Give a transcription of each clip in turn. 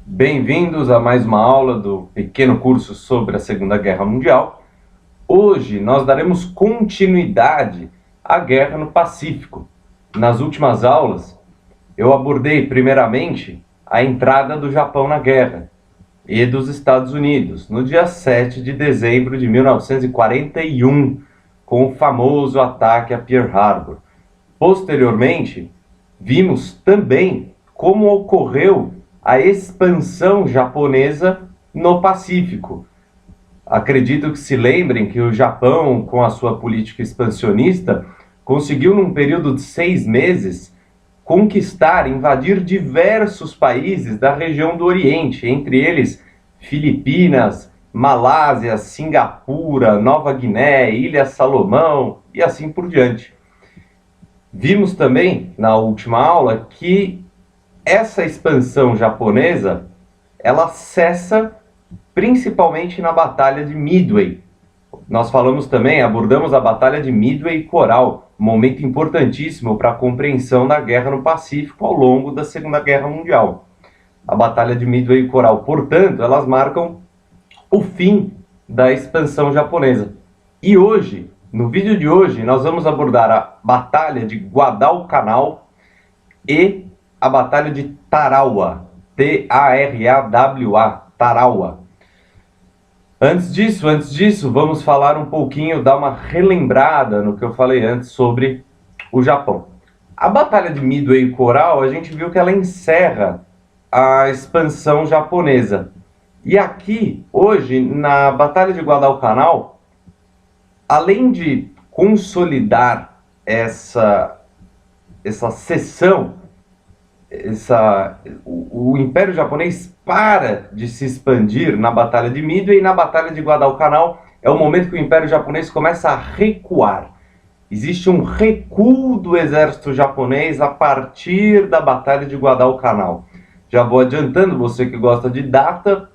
Bem-vindos a mais uma aula do pequeno curso sobre a Segunda Guerra Mundial. Hoje nós daremos continuidade à Guerra no Pacífico. Nas últimas aulas eu abordei primeiramente a entrada do Japão na guerra e dos Estados Unidos no dia 7 de dezembro de 1941, com o famoso ataque a Pearl Harbor. Posteriormente, vimos também como ocorreu a expansão japonesa no Pacífico. Acredito que se lembrem que o Japão, com a sua política expansionista, conseguiu num período de 6 meses conquistar, invadir diversos países da região do Oriente, entre eles Filipinas, Malásia, Singapura, Nova Guiné, Ilha Salomão e assim por diante. Vimos também na última aula que essa expansão japonesa, ela cessa principalmente na Batalha de Midway. Nós falamos também, abordamos a Batalha de Midway e Coral, momento importantíssimo para a compreensão da guerra no Pacífico ao longo da Segunda Guerra Mundial. A Batalha de Midway e Coral, portanto, elas marcam o fim da expansão japonesa. E hoje, no vídeo de hoje, nós vamos abordar a Batalha de Guadalcanal e a Batalha de Tarawa, T-A-R-A-W-A, Tarawa. Antes disso, vamos falar um pouquinho, dar uma relembrada no que eu falei antes sobre o Japão. A Batalha de Midway e Coral, a gente viu que ela encerra a expansão japonesa. E aqui, hoje, na Batalha de Guadalcanal, além de consolidar essa cessão, o Império Japonês para de se expandir na Batalha de Midway, e na Batalha de Guadalcanal é o momento que o Império Japonês começa a recuar. Existe um recuo do exército japonês a partir da Batalha de Guadalcanal. Já vou adiantando, você que gosta de data,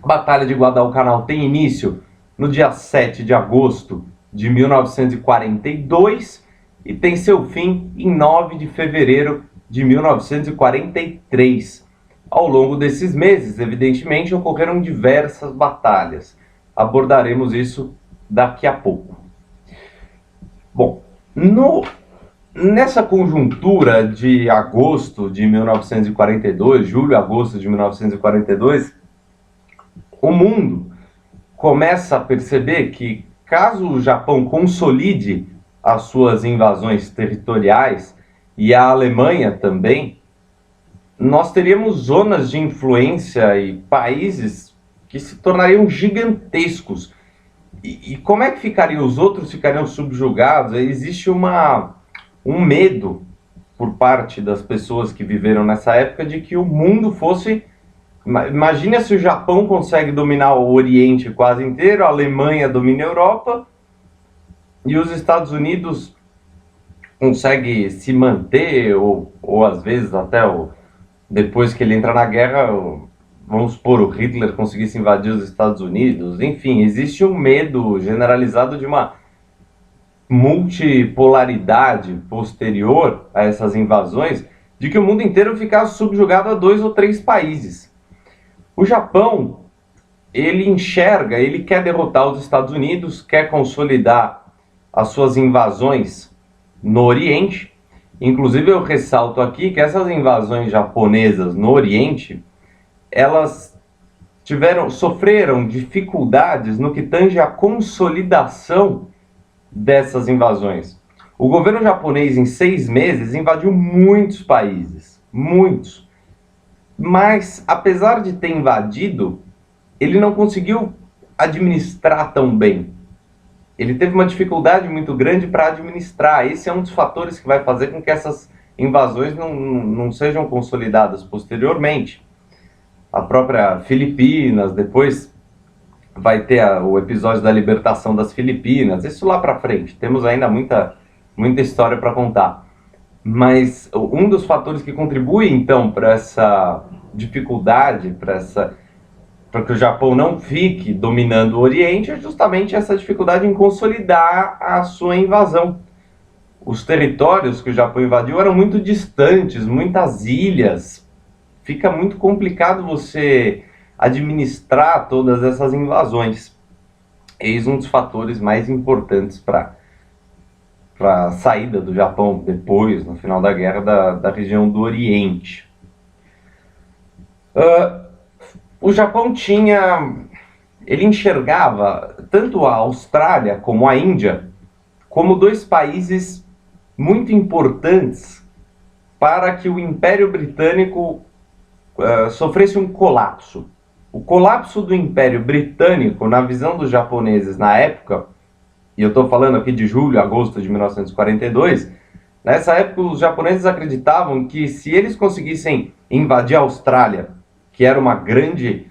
a Batalha de Guadalcanal tem início no dia 7 de agosto de 1942 e tem seu fim em 9 de fevereiro de 1943. Ao longo desses meses, evidentemente, ocorreram diversas batalhas. Abordaremos isso daqui a pouco. Bom, nessa conjuntura de agosto de 1942, julho e agosto de 1942, o mundo começa a perceber que, caso o Japão consolide as suas invasões territoriais, e a Alemanha também, nós teríamos zonas de influência e países que se tornariam gigantescos. E como é que ficariam? Os outros ficariam subjugados? Existe um medo por parte das pessoas que viveram nessa época de que o mundo fosse... Imagina se o Japão consegue dominar o Oriente quase inteiro, a Alemanha domina a Europa e os Estados Unidos consegue se manter, ou às vezes até depois que ele entra na guerra, vamos supor, o Hitler conseguisse invadir os Estados Unidos. Enfim, existe um medo generalizado de uma multipolaridade posterior a essas invasões, de que o mundo inteiro ficasse subjugado a 2 ou 3 países. O Japão, ele enxerga, ele quer derrotar os Estados Unidos, quer consolidar as suas invasões no Oriente. Inclusive eu ressalto aqui que essas invasões japonesas no Oriente, elas sofreram dificuldades no que tange à consolidação dessas invasões. O governo japonês em 6 meses invadiu muitos países, muitos. Mas apesar de ter invadido, ele não conseguiu administrar tão bem. Ele teve uma dificuldade muito grande para administrar. Esse é um dos fatores que vai fazer com que essas invasões não sejam consolidadas posteriormente. A própria Filipinas, depois vai ter o episódio da libertação das Filipinas, isso lá para frente. Temos ainda muita história para contar. Mas um dos fatores que contribui, então, para essa dificuldade, para que o Japão não fique dominando o Oriente, é justamente essa dificuldade em consolidar a sua invasão. Os territórios que o Japão invadiu eram muito distantes, muitas ilhas fica muito complicado você administrar todas essas invasões. Eis um dos fatores mais importantes para a saída do Japão depois, no final da guerra, da região do Oriente. O Japão ele enxergava tanto a Austrália como a Índia como dois países muito importantes para que o Império Britânico sofresse um colapso. O colapso do Império Britânico, na visão dos japoneses na época, e eu estou falando aqui de julho, agosto de 1942, nessa época os japoneses acreditavam que se eles conseguissem invadir a Austrália, que era uma grande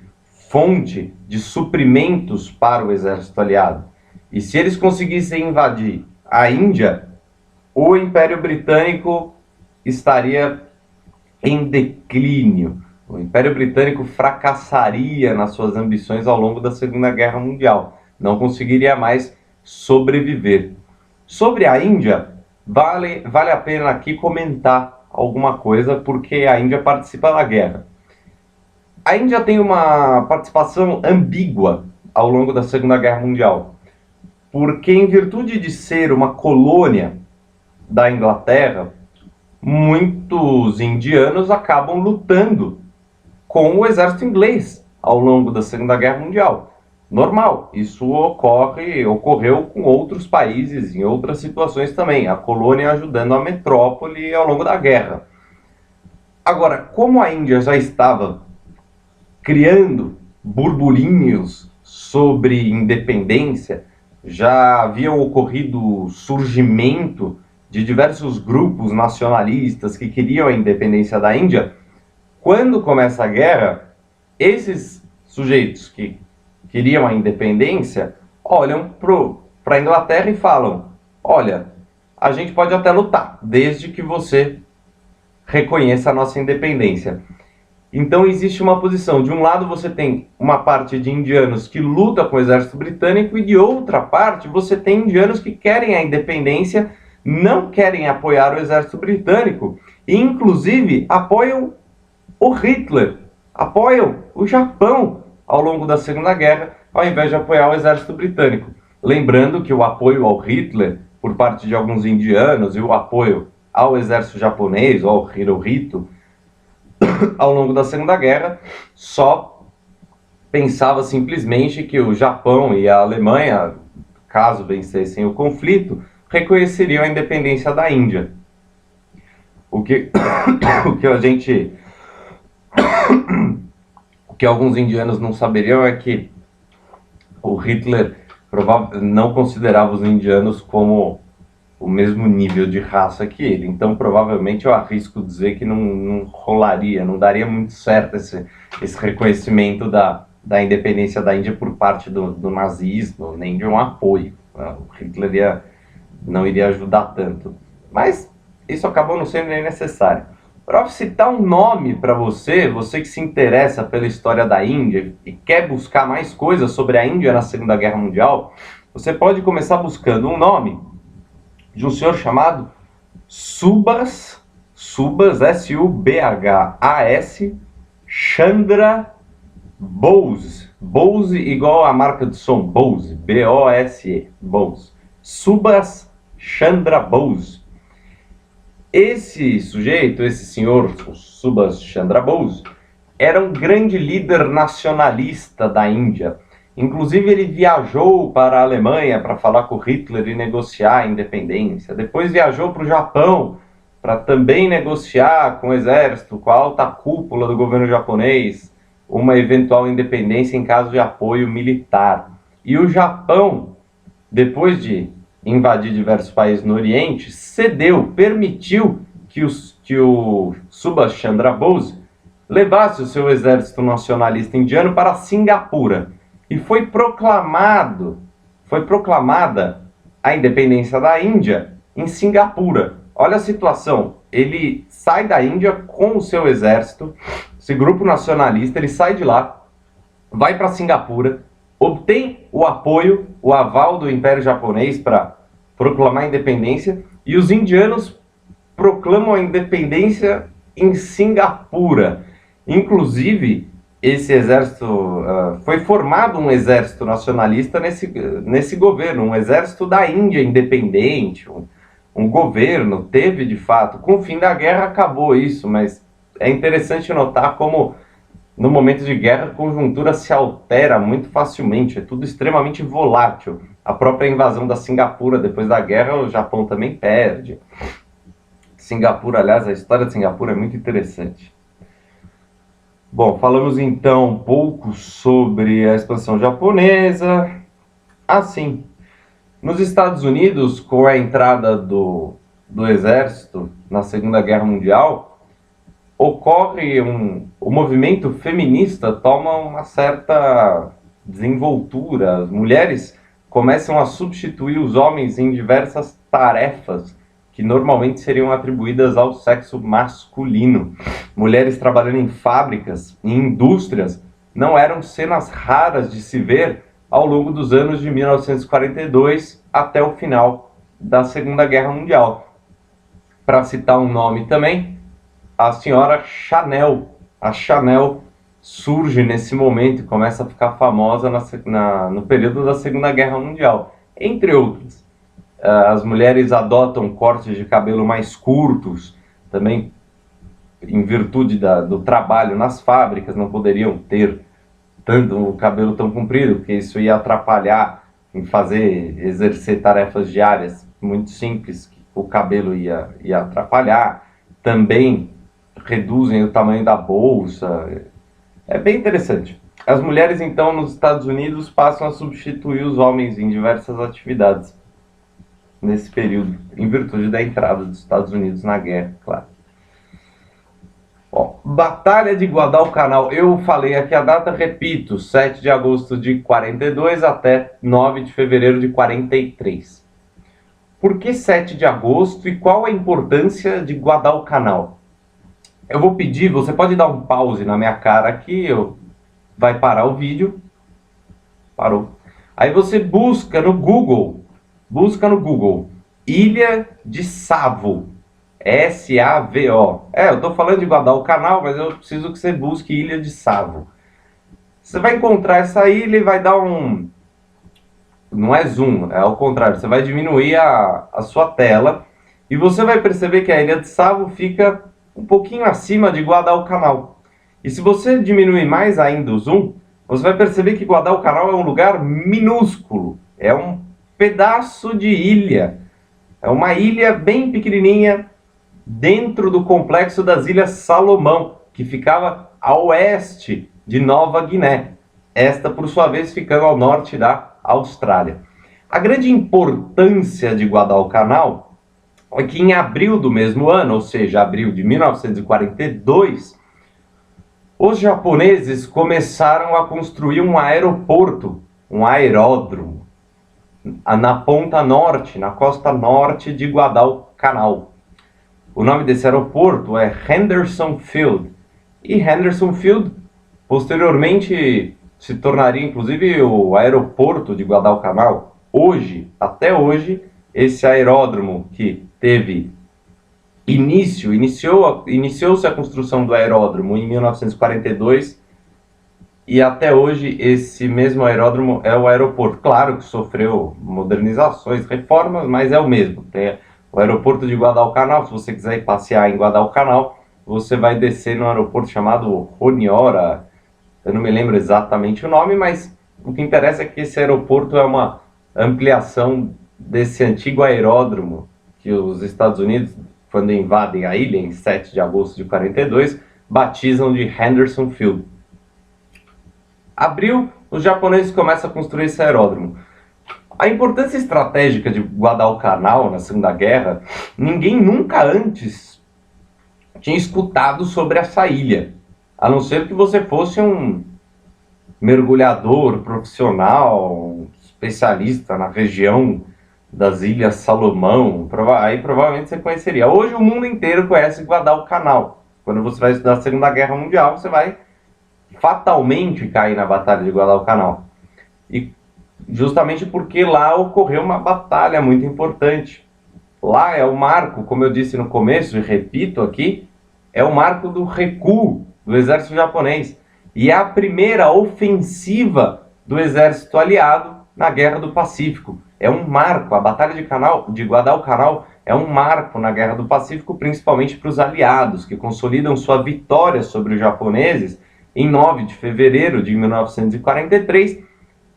fonte de suprimentos para o exército aliado, e se eles conseguissem invadir a Índia, o Império Britânico estaria em declínio. O Império Britânico fracassaria nas suas ambições ao longo da Segunda Guerra Mundial. Não conseguiria mais sobreviver. Sobre a Índia, vale a pena aqui comentar alguma coisa, porque a Índia participa da guerra. A Índia tem uma participação ambígua ao longo da Segunda Guerra Mundial, porque em virtude de ser uma colônia da Inglaterra, muitos indianos acabam lutando com o exército inglês ao longo da Segunda Guerra Mundial. Normal, isso ocorreu com outros países, em outras situações também, a colônia ajudando a metrópole ao longo da guerra. Agora, como a Índia já estava criando burburinhos sobre independência, já haviam ocorrido surgimento de diversos grupos nacionalistas que queriam a independência da Índia. Quando começa a guerra, esses sujeitos que queriam a independência olham para a Inglaterra e falam: olha, a gente pode até lutar, desde que você reconheça a nossa independência. Então existe uma posição, de um lado você tem uma parte de indianos que luta com o exército britânico, e de outra parte você tem indianos que querem a independência, não querem apoiar o exército britânico, e inclusive apoiam o Hitler, apoiam o Japão ao longo da Segunda Guerra, ao invés de apoiar o exército britânico. Lembrando que o apoio ao Hitler por parte de alguns indianos e o apoio ao exército japonês, ao Hirohito, ao longo da Segunda Guerra, só pensava simplesmente que o Japão e a Alemanha, caso vencessem o conflito, reconheceriam a independência da Índia. O que alguns indianos não saberiam é que o Hitler não considerava os indianos como o mesmo nível de raça que ele. Então, provavelmente, eu arrisco dizer que não rolaria, não daria muito certo esse reconhecimento da independência da Índia por parte do nazismo, nem de um apoio. O Hitler não iria ajudar tanto. Mas isso acabou não sendo nem necessário. Para citar um nome para você que se interessa pela história da Índia e quer buscar mais coisas sobre a Índia na Segunda Guerra Mundial, você pode começar buscando um nome de um senhor chamado Subhas, S-U-B-H-A-S, Chandra Bose. Bose igual a marca de som, Bose, B-O-S-E, Bose. Subhas Chandra Bose. Esse sujeito, esse senhor, Subhas Chandra Bose, era um grande líder nacionalista da Índia. Inclusive, ele viajou para a Alemanha para falar com Hitler e negociar a independência. Depois viajou para o Japão para também negociar com o exército, com a alta cúpula do governo japonês, uma eventual independência em caso de apoio militar. E o Japão, depois de invadir diversos países no Oriente, permitiu que o Subhas Chandra Bose levasse o seu exército nacionalista indiano para Singapura. E foi proclamada a independência da Índia em Singapura. Olha a situação, ele sai da Índia com o seu exército, esse grupo nacionalista, ele sai de lá, vai para Singapura, obtém o apoio, o aval do Império Japonês para proclamar a independência, e os indianos proclamam a independência em Singapura. Inclusive, esse exército, foi formado um exército nacionalista nesse governo, um exército da Índia independente, um governo, teve de fato. Com o fim da guerra acabou isso, mas é interessante notar como no momento de guerra a conjuntura se altera muito facilmente, é tudo extremamente volátil. A própria invasão da Singapura depois da guerra, o Japão também perde. Singapura, aliás, a história de Singapura é muito interessante. Bom, falamos então um pouco sobre a expansão japonesa. Assim, nos Estados Unidos, com a entrada do exército na Segunda Guerra Mundial, ocorre o movimento feminista toma uma certa desenvoltura. As mulheres começam a substituir os homens em diversas tarefas que normalmente seriam atribuídas ao sexo masculino. Mulheres trabalhando em fábricas, em indústrias, não eram cenas raras de se ver ao longo dos anos de 1942 até o final da Segunda Guerra Mundial. Para citar um nome também, a senhora Chanel. A Chanel surge nesse momento e começa a ficar famosa no período da Segunda Guerra Mundial, entre outras. As mulheres adotam cortes de cabelo mais curtos, também em virtude do trabalho nas fábricas, não poderiam ter tanto o cabelo tão comprido, porque isso ia atrapalhar em exercer tarefas diárias muito simples, que o cabelo ia atrapalhar. Também reduzem o tamanho da bolsa. É bem interessante. As mulheres, então, nos Estados Unidos passam a substituir os homens em diversas atividades nesse período, em virtude da entrada dos Estados Unidos na guerra, claro. Bom, Batalha de Guadalcanal. Eu falei aqui a data, repito, 7 de agosto de 42 até 9 de fevereiro de 43. Por que 7 de agosto e qual a importância de Guadalcanal? Eu vou pedir, você pode dar um pause na minha cara aqui, vai parar o vídeo. Parou. Aí você busca no Google, Ilha de Savo, S-A-V-O. Eu tô falando de Guadalcanal, mas eu preciso que você busque Ilha de Savo. Você vai encontrar essa ilha e vai dar não é zoom, é ao contrário, você vai diminuir a sua tela e você vai perceber que a Ilha de Savo fica um pouquinho acima de Guadalcanal. E se você diminuir mais ainda o zoom, você vai perceber que Guadalcanal é um lugar minúsculo, é um pedaço de ilha, é uma ilha bem pequenininha dentro do complexo das Ilhas Salomão, que ficava a oeste de Nova Guiné, esta por sua vez ficando ao norte da Austrália. A grande importância de Guadalcanal é que em abril do mesmo ano, ou seja, abril de 1942, os japoneses começaram a construir um aeroporto, um aeródromo, na ponta norte, na costa norte de Guadalcanal. O nome desse aeroporto é Henderson Field. E Henderson Field, posteriormente, se tornaria inclusive o aeroporto de Guadalcanal. Hoje, até hoje, esse aeródromo que teve iniciou-se a construção do aeródromo em 1942 e até hoje esse mesmo aeródromo é o aeroporto. Claro que sofreu modernizações, reformas, mas é o mesmo. Tem o aeroporto de Guadalcanal. Se você quiser ir passear em Guadalcanal, você vai descer no aeroporto chamado Honiora. Eu não me lembro exatamente o nome, mas o que interessa é que esse aeroporto é uma ampliação desse antigo aeródromo que os Estados Unidos, quando invadem a ilha em 7 de agosto de 42, batizam de Henderson Field. Abril, os japoneses começam a construir esse aeródromo. A importância estratégica de Guadalcanal na Segunda Guerra, ninguém nunca antes tinha escutado sobre essa ilha, a não ser que você fosse um mergulhador profissional, um especialista na região das Ilhas Salomão, aí provavelmente você conheceria. Hoje o mundo inteiro conhece Guadalcanal. Quando você vai estudar a Segunda Guerra Mundial, você vai fatalmente cair na Batalha de Guadalcanal. E justamente porque lá ocorreu uma batalha muito importante. Lá é o marco, como eu disse no começo e repito aqui, é o marco do recuo do exército japonês. E é a primeira ofensiva do exército aliado na Guerra do Pacífico. É um marco, a Batalha de Guadalcanal é um marco na Guerra do Pacífico, principalmente para os aliados, que consolidam sua vitória sobre os japoneses em 9 de fevereiro de 1943,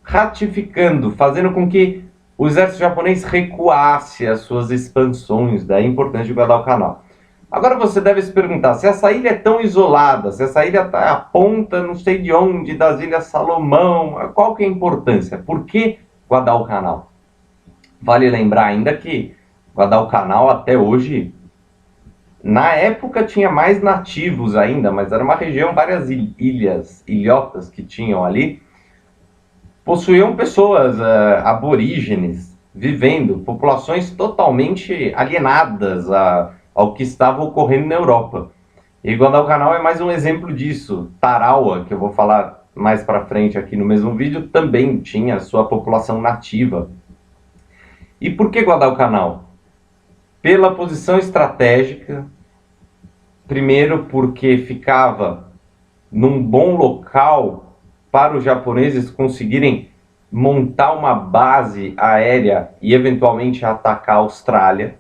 ratificando, fazendo com que o exército japonês recuasse as suas expansões, daí a importância de Guadalcanal. Agora você deve se perguntar, se essa ilha é tão isolada, se essa ilha está à ponta não sei de onde, das Ilhas Salomão, qual que é a importância? Por que Guadalcanal? Vale lembrar ainda que Guadalcanal até hoje, na época tinha mais nativos ainda, mas era uma região, várias ilhotas que tinham ali, possuíam pessoas aborígenes vivendo, populações totalmente alienadas ao que estava ocorrendo na Europa. E Guadalcanal é mais um exemplo disso. Tarawa, que eu vou falar mais para frente aqui no mesmo vídeo, também tinha sua população nativa. E por que Guadalcanal? Pela posição estratégica, primeiro porque ficava num bom local para os japoneses conseguirem montar uma base aérea e eventualmente atacar a Austrália.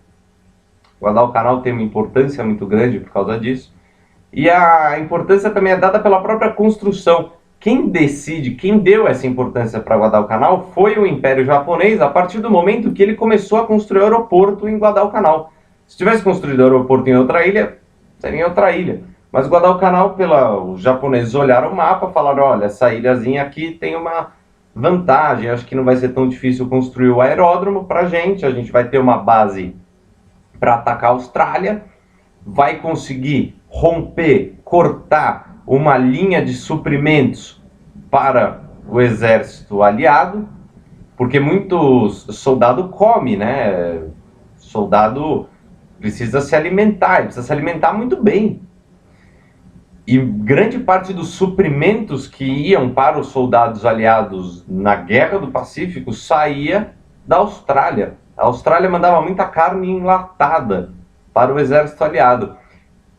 Guadalcanal tem uma importância muito grande por causa disso. E a importância também é dada pela própria construção. Quem decide, quem deu essa importância para Guadalcanal foi o Império Japonês a partir do momento que ele começou a construir o aeroporto em Guadalcanal. Se tivesse construído o aeroporto em outra ilha, seria em outra ilha. Mas Guadalcanal, os japoneses olharam o mapa e falaram, olha, essa ilhazinha aqui tem uma vantagem, acho que não vai ser tão difícil construir o aeródromo para a gente vai ter uma base para atacar a Austrália, vai conseguir romper, cortar uma linha de suprimentos para o exército aliado, porque muitos soldado come, né? Soldado precisa se alimentar, precisa se alimentar muito bem. E grande parte dos suprimentos que iam para os soldados aliados na Guerra do Pacífico saía da Austrália. A Austrália mandava muita carne enlatada para o exército aliado.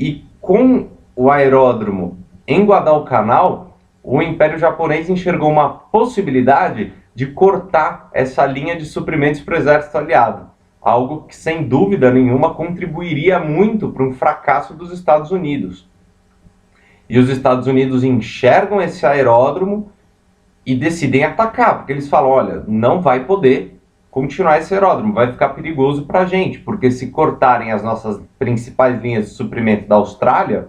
E com o aeródromo em Guadalcanal, o Império Japonês enxergou uma possibilidade de cortar essa linha de suprimentos para o exército aliado. Algo que, sem dúvida nenhuma, contribuiria muito para um fracasso dos Estados Unidos. E os Estados Unidos enxergam esse aeródromo e decidem atacar, porque eles falam, olha, não vai poder continuar esse aeródromo, vai ficar perigoso para a gente, porque se cortarem as nossas principais linhas de suprimento da Austrália,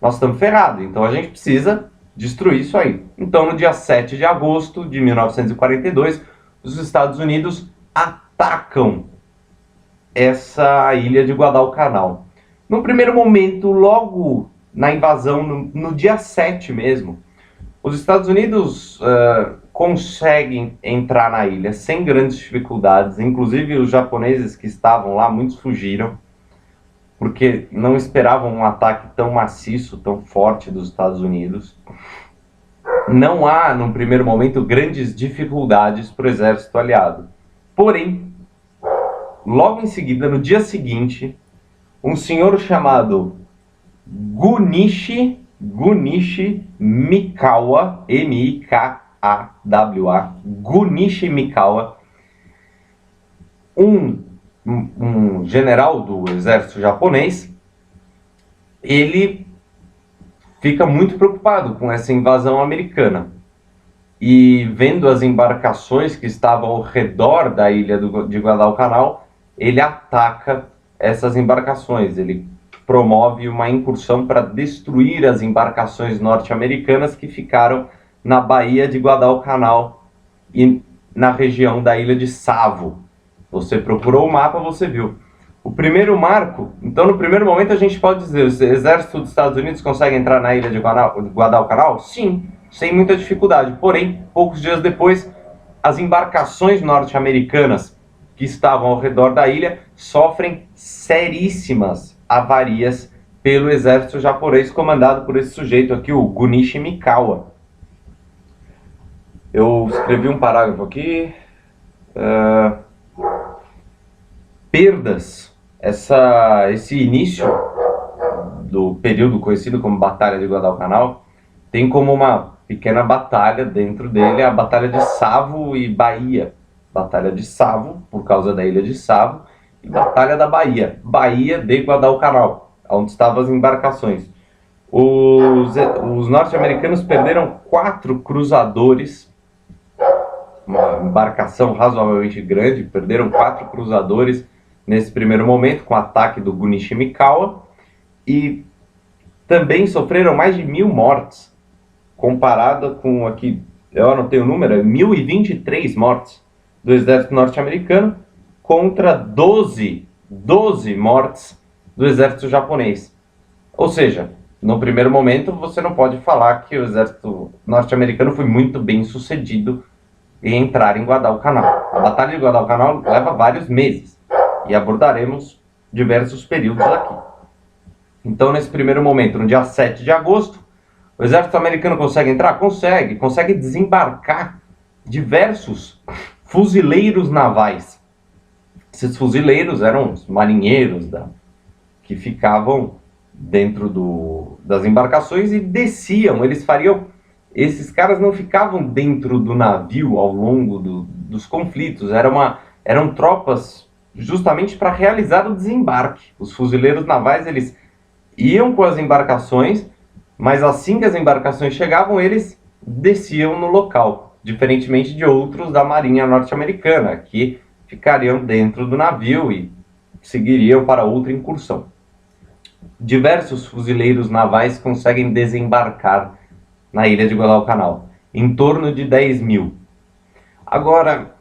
nós estamos ferrados, então a gente precisa destruir isso aí. Então, no dia 7 de agosto de 1942, os Estados Unidos atacam essa ilha de Guadalcanal. No primeiro momento, logo na invasão, no dia 7 mesmo, os Estados Unidos conseguem entrar na ilha sem grandes dificuldades, inclusive os japoneses que estavam lá, muitos fugiram, porque não esperavam um ataque tão maciço, tão forte dos Estados Unidos. Não há, num primeiro momento, grandes dificuldades para o exército aliado. Porém, logo em seguida, no dia seguinte, um senhor chamado Gunichi Mikawa, M-I-K-A-W-A, Gunichi Mikawa, um general do exército japonês, ele fica muito preocupado com essa invasão americana. E vendo as embarcações que estavam ao redor da ilha de Guadalcanal, ele ataca essas embarcações, ele promove uma incursão para destruir as embarcações norte-americanas que ficaram na Baía de Guadalcanal e na região da ilha de Savo. Você procurou o mapa, você viu. O primeiro marco, então no primeiro momento a gente pode dizer, o exército dos Estados Unidos consegue entrar na ilha de Guadalcanal? Sim, sem muita dificuldade. Porém, poucos dias depois, as embarcações norte-americanas que estavam ao redor da ilha sofrem seríssimas avarias pelo exército japonês comandado por esse sujeito aqui, o Gunichi Mikawa. Eu escrevi um parágrafo aqui. Perdas. Esse início do período conhecido como Batalha de Guadalcanal, tem como uma pequena batalha dentro dele a Batalha de Savo e Bahia. Batalha de Savo, por causa da ilha de Savo, e Batalha da Bahia, Bahia de Guadalcanal, onde estavam as embarcações. Os norte-americanos perderam 4 cruzadores, uma embarcação razoavelmente grande, perderam 4 cruzadores nesse primeiro momento, com o ataque do Gunishimikawa, e também sofreram mais de 1.000 mortes, comparada com aqui, eu anotei o número, é 1.023 mortes do exército norte-americano contra 12 mortes do exército japonês. Ou seja, no primeiro momento você não pode falar que o exército norte-americano foi muito bem sucedido em entrar em Guadalcanal. A Batalha de Guadalcanal leva vários meses e abordaremos diversos períodos aqui. Então, nesse primeiro momento, no dia 7 de agosto, o exército americano consegue entrar? Consegue desembarcar diversos fuzileiros navais. Esses fuzileiros eram os marinheiros que ficavam dentro das embarcações e desciam. Esses caras não ficavam dentro do navio ao longo dos conflitos, eram tropas justamente para realizar o desembarque. Os fuzileiros navais, eles iam com as embarcações, mas assim que as embarcações chegavam, eles desciam no local, diferentemente de outros da Marinha norte-americana, que ficariam dentro do navio e seguiriam para outra incursão. Diversos fuzileiros navais conseguem desembarcar na ilha de Guadalcanal, em torno de 10.000. Agora,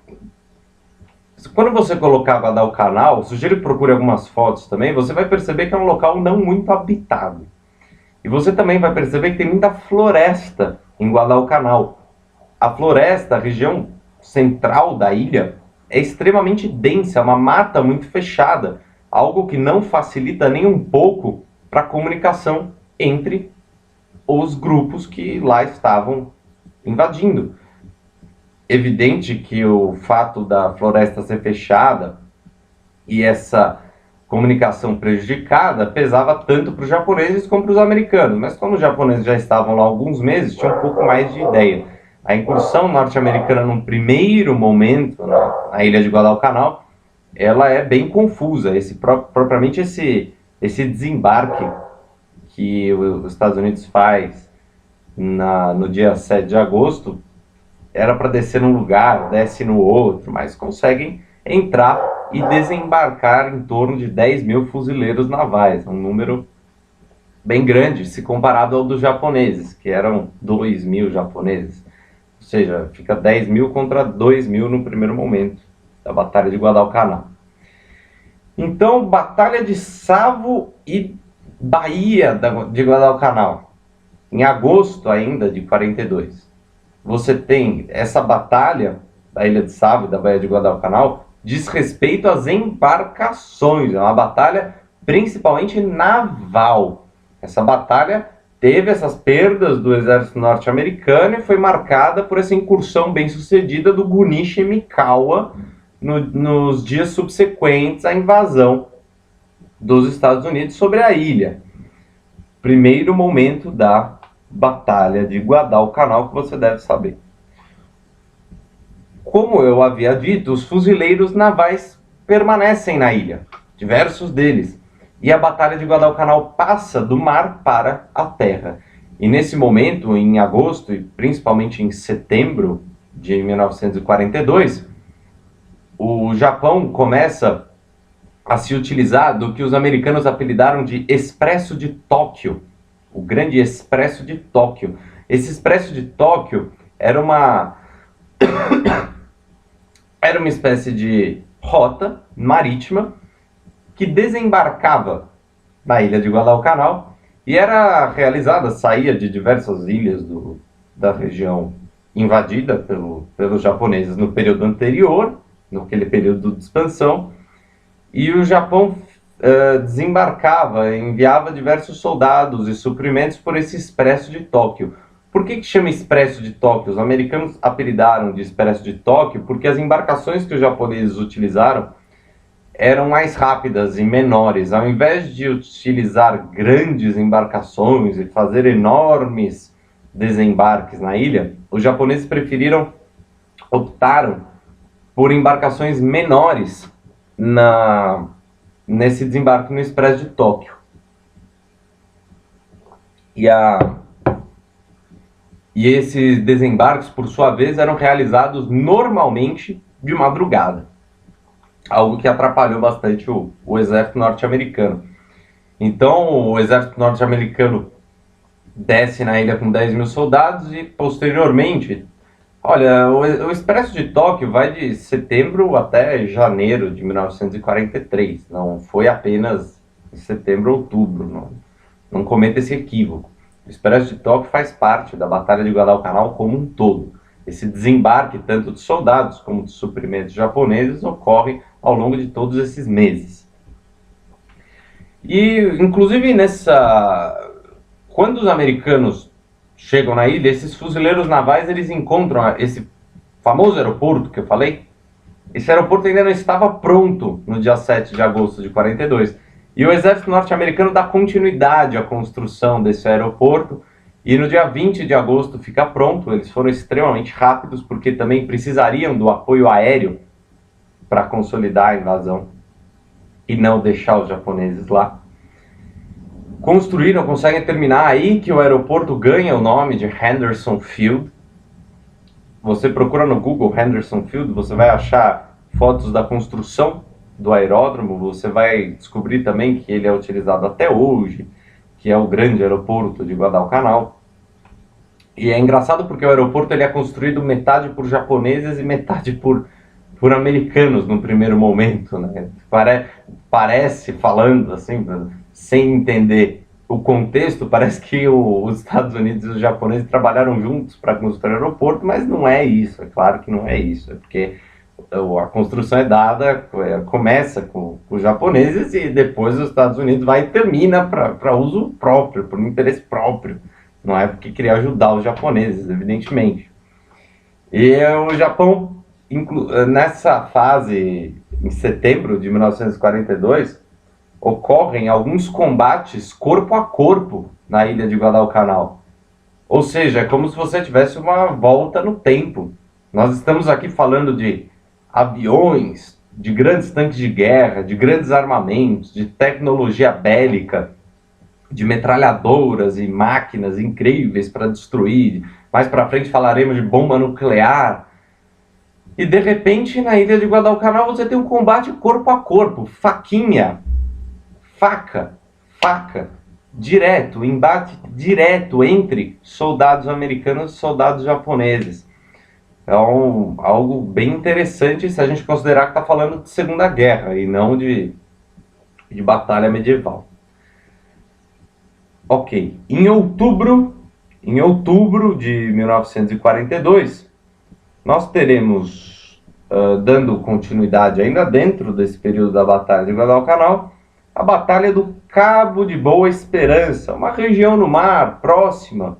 quando você colocar Guadalcanal, sugiro que procure algumas fotos também, você vai perceber que é um local não muito habitado. E você também vai perceber que tem muita floresta em Guadalcanal. A floresta, a região central da ilha, é extremamente densa, é uma mata muito fechada, algo que não facilita nem um pouco para a comunicação entre os grupos que lá estavam invadindo. Evidente que o fato da floresta ser fechada e essa comunicação prejudicada pesava tanto para os japoneses como para os americanos, mas como os japoneses já estavam lá há alguns meses, tinha um pouco mais de ideia. A incursão norte-americana, num primeiro momento, na ilha de Guadalcanal, ela é bem confusa. Propriamente esse desembarque que os Estados Unidos faz no dia 7 de agosto, era para descer num lugar, desce no outro, mas conseguem entrar e desembarcar em torno de 10.000 fuzileiros navais, um número bem grande se comparado ao dos japoneses, que eram 2.000 japoneses. Ou seja, fica 10.000 contra 2.000 no primeiro momento da Batalha de Guadalcanal. Então, Batalha de Savo e Bahia de Guadalcanal, em agosto ainda de 42. Você tem essa batalha da Ilha de Savo e da Baía de Guadalcanal diz respeito às embarcações, é uma batalha principalmente naval. Essa batalha teve essas perdas do exército norte-americano e foi marcada por essa incursão bem-sucedida do Gunishimikawa nos dias subsequentes à invasão dos Estados Unidos sobre a ilha. Primeiro momento da Batalha de Guadalcanal que você deve saber. Como eu havia dito, os fuzileiros navais permanecem na ilha, diversos deles, e a Batalha de Guadalcanal passa do mar para a terra. E nesse momento, em agosto e principalmente em setembro de 1942, o Japão começa a se utilizar do que os americanos apelidaram de Expresso de Tóquio, o Grande Expresso de Tóquio. Esse Expresso de Tóquio era uma espécie de rota marítima que desembarcava na ilha de Guadalcanal e era realizada, saía de diversas ilhas da região invadida pelos japoneses no período anterior, naquele período de expansão, e o Japão desembarcava, enviava diversos soldados e suprimentos por esse Expresso de Tóquio. Por que chama Expresso de Tóquio? Os americanos apelidaram de Expresso de Tóquio porque as embarcações que os japoneses utilizaram eram mais rápidas e menores. Ao invés de utilizar grandes embarcações e fazer enormes desembarques na ilha, os japoneses optaram por embarcações menores nesse desembarque no Expresso de Tóquio. E esses desembarques, por sua vez, eram realizados normalmente de madrugada, algo que atrapalhou bastante o exército norte-americano. Então, o exército norte-americano desce na ilha com 10 mil soldados e, posteriormente, olha, o Expresso de Tóquio vai de setembro até janeiro de 1943, não foi apenas de setembro a outubro, não cometa esse equívoco. O Expresso de Tóquio faz parte da Batalha de Guadalcanal como um todo. Esse desembarque, tanto de soldados como de suprimentos japoneses, ocorre ao longo de todos esses meses. E, inclusive, quando os americanos chegam na ilha, esses fuzileiros navais eles encontram esse famoso aeroporto que eu falei. Esse aeroporto ainda não estava pronto no dia 7 de agosto de 42. E o exército norte-americano dá continuidade à construção desse aeroporto, e no dia 20 de agosto fica pronto. Eles foram extremamente rápidos, porque também precisariam do apoio aéreo para consolidar a invasão e não deixar os japoneses lá. Conseguem terminar, aí que o aeroporto ganha o nome de Henderson Field. Você procura no Google Henderson Field, você vai achar fotos da construção do aeródromo, você vai descobrir também que ele é utilizado até hoje, que é o grande aeroporto de Guadalcanal. E é engraçado porque o aeroporto ele é construído metade por japoneses e metade por americanos no primeiro momento, né? Parece, falando assim, sem entender o contexto, parece que os Estados Unidos e os japoneses trabalharam juntos para construir o aeroporto, mas não é isso, é claro que não é isso, é porque a construção é dada, começa com os japoneses e depois os Estados Unidos vai e termina para uso próprio, por um interesse próprio. Não é porque queria ajudar os japoneses, evidentemente. E o Japão, nessa fase, em setembro de 1942, ocorrem alguns combates corpo a corpo na ilha de Guadalcanal. Ou seja, é como se você tivesse uma volta no tempo. Nós estamos aqui falando de aviões, de grandes tanques de guerra, de grandes armamentos, de tecnologia bélica, de metralhadoras e máquinas incríveis para destruir. Mais para frente falaremos de bomba nuclear. E de repente, na ilha de Guadalcanal, você tem um combate corpo a corpo, faquinha, faca, direto, embate direto entre soldados americanos e soldados japoneses. É algo bem interessante se a gente considerar que está falando de Segunda Guerra e não de batalha medieval. Ok, em outubro de 1942, nós teremos, dando continuidade ainda dentro desse período da Batalha de Guadalcanal, a Batalha do Cabo de Boa Esperança, uma região no mar próxima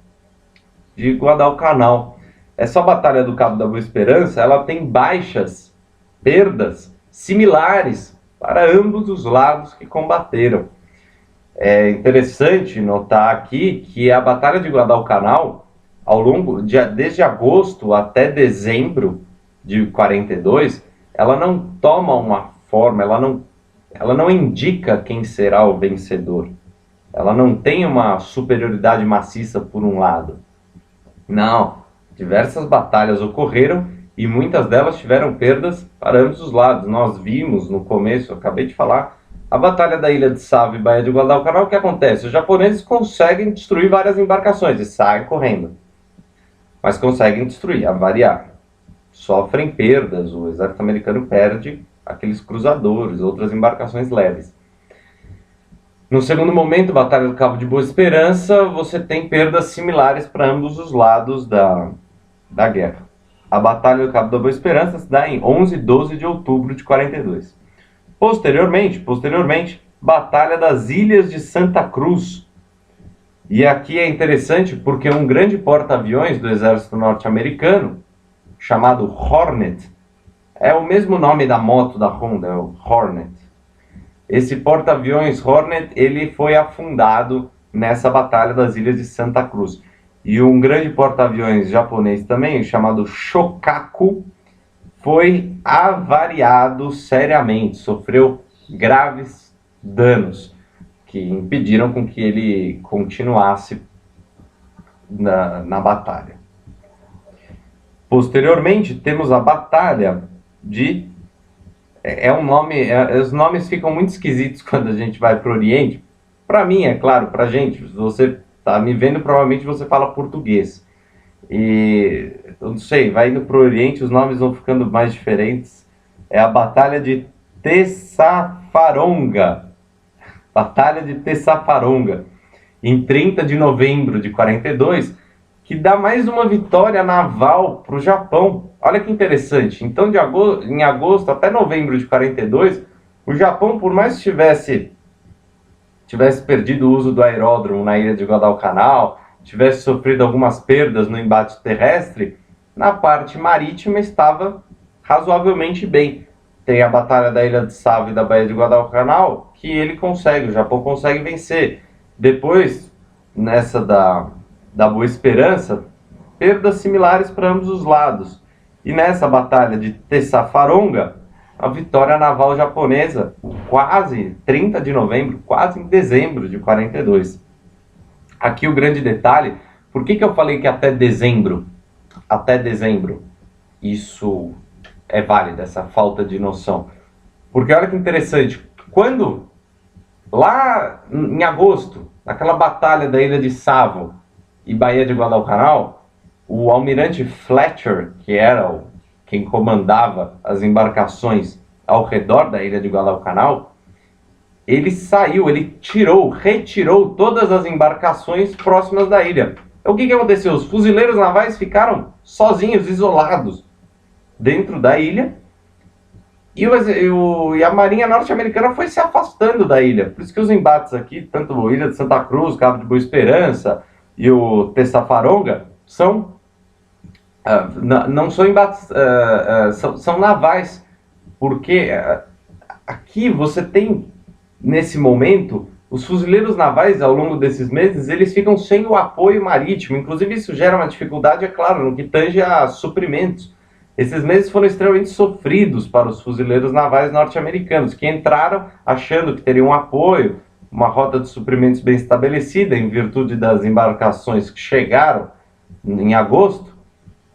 de Guadalcanal. Essa Batalha do Cabo da Boa Esperança, ela tem perdas similares para ambos os lados que combateram. É interessante notar aqui que a Batalha de Guadalcanal, desde agosto até dezembro de 42, ela não toma uma forma, ela não indica quem será o vencedor. Ela não tem uma superioridade maciça por um lado. Não, diversas batalhas ocorreram e muitas delas tiveram perdas para ambos os lados. Nós vimos no começo, eu acabei de falar, a Batalha da Ilha de Savo e Baía de Guadalcanal. O que acontece? Os japoneses conseguem destruir várias embarcações e saem correndo. Mas conseguem destruir, avariar. Sofrem perdas, o exército americano perde aqueles cruzadores, outras embarcações leves. No segundo momento, Batalha do Cabo de Boa Esperança, você tem perdas similares para ambos os lados da guerra. A Batalha do Cabo da Boa Esperança se dá em 11 e 12 de outubro de 42. Posteriormente, Batalha das Ilhas de Santa Cruz. E aqui é interessante porque um grande porta-aviões do exército norte-americano, chamado Hornet, é o mesmo nome da moto da Honda, é o Hornet. esse porta-aviões Hornet, ele foi afundado nessa batalha das Ilhas de Santa Cruz. E um grande porta-aviões japonês também, chamado Shokaku, foi avariado seriamente, sofreu graves danos que impediram com que ele continuasse na batalha. Posteriormente, temos a Batalha de... os nomes ficam muito esquisitos quando a gente vai para o Oriente. Para mim, é claro, para a gente, você está me vendo, provavelmente você fala português. E, eu não sei, vai indo para o Oriente, os nomes vão ficando mais diferentes. É a Batalha de Tessafaronga. Batalha de Tessafaronga, em 30 de novembro de 42, que dá mais uma vitória naval para o Japão. Olha que interessante. Então, em agosto até novembro de 42, o Japão, por mais que tivesse perdido o uso do aeródromo na ilha de Guadalcanal, tivesse sofrido algumas perdas no embate terrestre, na parte marítima estava razoavelmente bem. Tem a Batalha da Ilha de Savo e da Baía de Guadalcanal, que o Japão consegue vencer. Depois, nessa da Boa Esperança, perdas similares para ambos os lados. E nessa batalha de Tessafaronga, a vitória naval japonesa, quase 30 de novembro, quase em dezembro de 42. Aqui o grande detalhe, por que eu falei que até dezembro? Até dezembro, isso é válido, essa falta de noção. Porque olha que interessante, quando, lá em agosto, naquela batalha da Ilha de Savo e Baía de Guadalcanal, o almirante Fletcher, que era quem comandava as embarcações ao redor da Ilha de Guadalcanal, ele retirou todas as embarcações próximas da ilha. Então, o que aconteceu? Os fuzileiros navais ficaram sozinhos, isolados, dentro da ilha, e a Marinha Norte-Americana foi se afastando da ilha. Por isso que os embates aqui, tanto a Ilha de Santa Cruz, Cabo de Boa Esperança e o Tessafaronga, não são embates, são navais, porque aqui você tem, nesse momento, os fuzileiros navais, ao longo desses meses, eles ficam sem o apoio marítimo. Inclusive, isso gera uma dificuldade, é claro, no que tange a suprimentos. Esses meses foram extremamente sofridos para os fuzileiros navais norte-americanos, que entraram achando que teriam apoio, uma rota de suprimentos bem estabelecida, em virtude das embarcações que chegaram em agosto,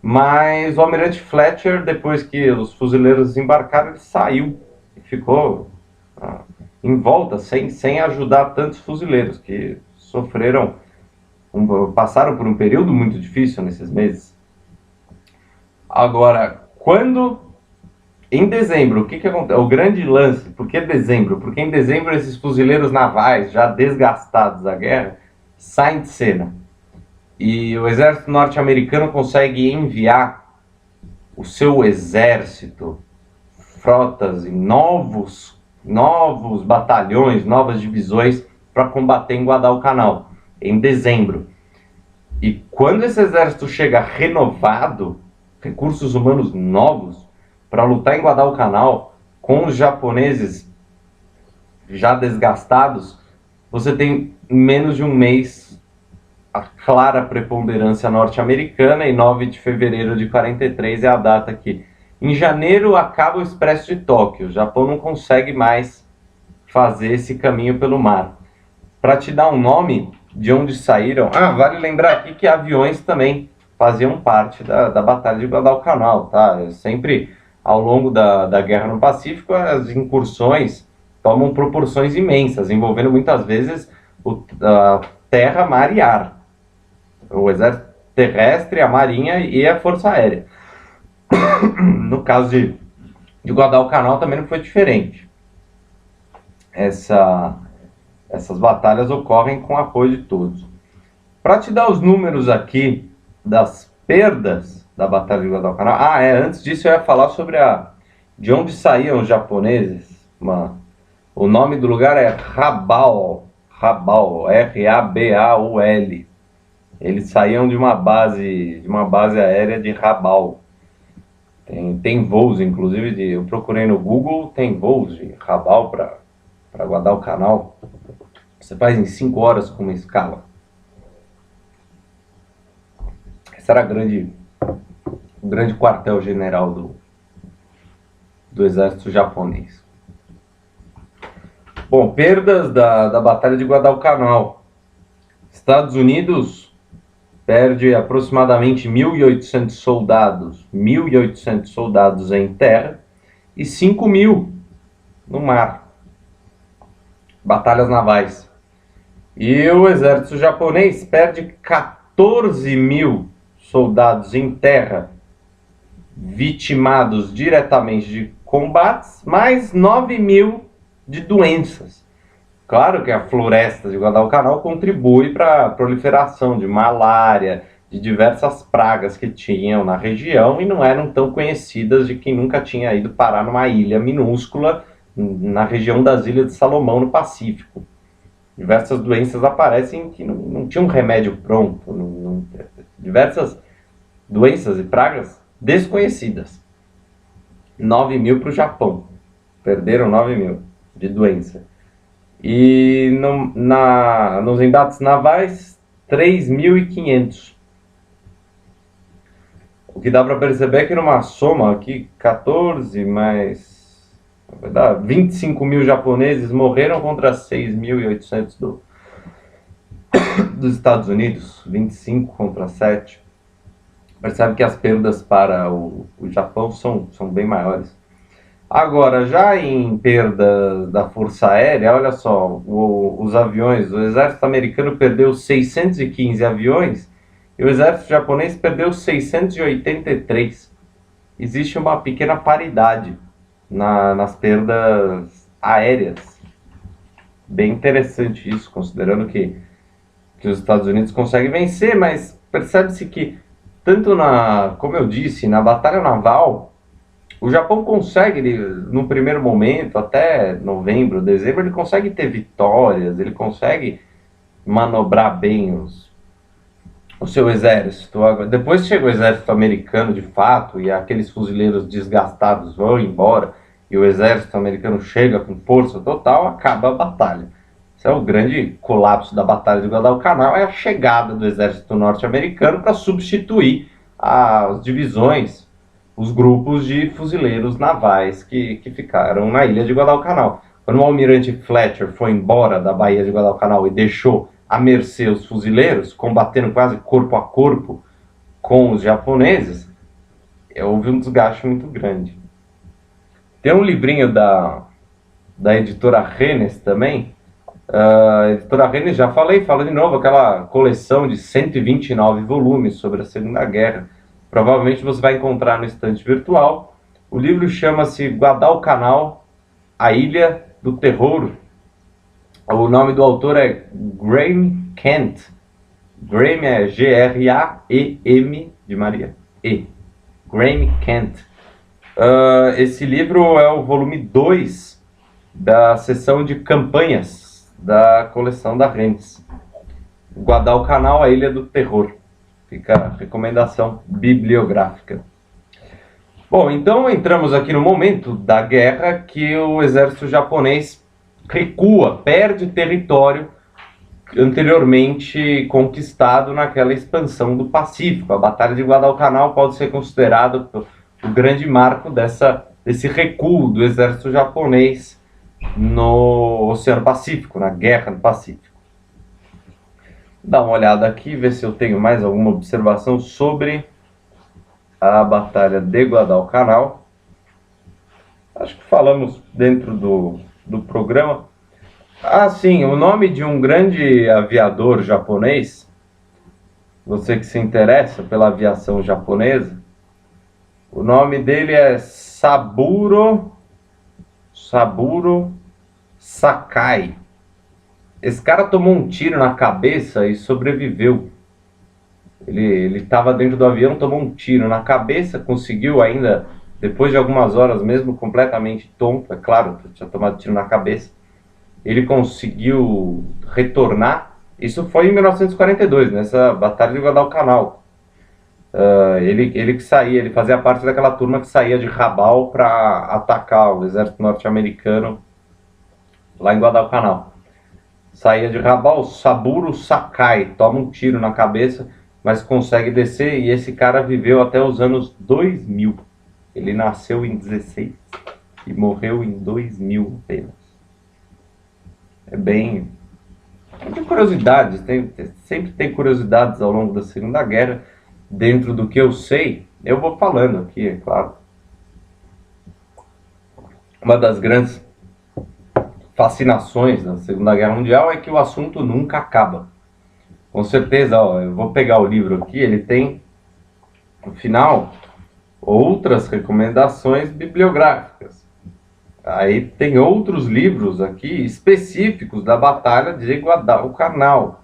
mas o almirante Fletcher, depois que os fuzileiros embarcaram, ele saiu e ficou em volta, sem ajudar tantos fuzileiros que passaram por um período muito difícil nesses meses. Agora, em dezembro, o que acontece? O grande lance, por que dezembro? Porque em dezembro esses fuzileiros navais, já desgastados da guerra, saem de cena. E o exército norte-americano consegue enviar o seu exército, frotas em novos batalhões, novas divisões para combater em Guadalcanal, em dezembro. E quando esse exército chega renovado, recursos humanos novos, para lutar em Guadalcanal, com os japoneses já desgastados, você tem menos de um mês a clara preponderância norte-americana, e 9 de fevereiro de 43 é a data que, em janeiro, acaba o Expresso de Tóquio. O Japão não consegue mais fazer esse caminho pelo mar. Para te dar um nome de onde saíram... vale lembrar aqui que aviões também faziam parte da Batalha de Guadalcanal, tá? Sempre, ao longo da Guerra no Pacífico, as incursões tomam proporções imensas, envolvendo muitas vezes a terra, mar e ar. O exército terrestre, a marinha e a força aérea. No caso de Guadalcanal também não foi diferente. Essas batalhas ocorrem com o apoio de todos. Para te dar os números aqui das perdas da Batalha de Guadalcanal... antes disso eu ia falar sobre de onde saíam os japoneses. O nome do lugar é Rabaul, R-A-B-A-U-L. Eles saíam de uma base aérea de Rabaul. Tem voos, inclusive, eu procurei no Google, tem voos de Rabaul para para Guadalcanal, você faz em 5 horas com uma escala. Esse era o grande quartel-general do exército japonês. Bom, perdas da Batalha de Guadalcanal. Estados Unidos perde aproximadamente 1.800 soldados. 1.800 soldados em terra e 5.000 no mar. Batalhas navais. E o exército japonês perde 14.000 soldados em terra, vitimados diretamente de combates, mais 9.000 de doenças. Claro que a floresta de Guadalcanal contribui para a proliferação de malária, de diversas pragas que tinham na região e não eram tão conhecidas de quem nunca tinha ido parar numa ilha minúscula na região das Ilhas de Salomão, no Pacífico. Diversas doenças aparecem que não tinham um remédio pronto, diversas doenças e pragas desconhecidas. 9.000 para o Japão, perderam 9.000 de doença. E nos embates navais, 3.500. O que dá para perceber é que numa soma aqui, 14 mais... Vai dar 25.000 japoneses morreram contra 6.800 dos Estados Unidos, 25 contra 7. Percebe que as perdas para o Japão são bem maiores. Agora, já em perdas da Força Aérea, olha só, os aviões, o exército americano perdeu 615 aviões e o exército japonês perdeu 683. Existe uma pequena paridade nas perdas aéreas. Bem interessante isso, considerando que os Estados Unidos conseguem vencer, mas percebe-se que, tanto como eu disse, na batalha naval, o Japão consegue, no primeiro momento, até novembro, dezembro, ele consegue ter vitórias, ele consegue manobrar bem o seu exército. Depois chega o exército americano de fato, e aqueles fuzileiros desgastados vão embora, e o exército americano chega com força total, acaba a batalha. Esse é o grande colapso da Batalha de Guadalcanal, é a chegada do exército norte-americano para substituir as divisões, os grupos de fuzileiros navais que ficaram na ilha de Guadalcanal. Quando o almirante Fletcher foi embora da Baía de Guadalcanal e deixou à mercê os fuzileiros, combatendo quase corpo a corpo com os japoneses, houve um desgaste muito grande. Tem um livrinho da editora Rennes também. A editora Rennes, já falo de novo, aquela coleção de 129 volumes sobre a Segunda Guerra. Provavelmente você vai encontrar no estante virtual. O livro chama-se Guadalcanal, a Ilha do Terror. O nome do autor é Graham Kent. Graham é G-R-A-E-M de Maria. Graham Kent. Esse livro é o volume 2 da seção de campanhas da coleção da Rennes. Guadalcanal, a Ilha do Terror. Fica a recomendação bibliográfica. Bom, então entramos aqui no momento da guerra que o exército japonês recua, perde território anteriormente conquistado naquela expansão do Pacífico. A Batalha de Guadalcanal pode ser considerada o grande marco desse recuo do exército japonês no Oceano Pacífico, na Guerra do Pacífico. Dá uma olhada aqui, ver se eu tenho mais alguma observação sobre a Batalha de Guadalcanal. Acho que falamos dentro do programa. Sim, o nome de um grande aviador japonês, você que se interessa pela aviação japonesa, o nome dele é Saburo Sakai. Esse cara tomou um tiro na cabeça e sobreviveu. Ele estava dentro do avião, tomou um tiro na cabeça, conseguiu ainda, depois de algumas horas, mesmo completamente tonto, é claro, tinha tomado tiro na cabeça, ele conseguiu retornar. Isso foi em 1942, nessa Batalha de Guadalcanal. Ele que saía, ele fazia parte daquela turma que saía de Rabaul para atacar o exército norte-americano lá em Guadalcanal. Saía de Rabaul, Saburo Sakai, toma um tiro na cabeça, mas consegue descer, e esse cara viveu até os anos 2000. Ele nasceu em 16 e morreu em 2000 apenas. É bem... Tem curiosidades, sempre tem curiosidades ao longo da Segunda Guerra. Dentro do que eu sei, eu vou falando aqui, é claro. Uma das grandes fascinações da Segunda Guerra Mundial é que o assunto nunca acaba. Com certeza, ó, eu vou pegar o livro aqui, ele tem, no final, outras recomendações bibliográficas. Aí tem outros livros aqui específicos da Batalha de Guadalcanal.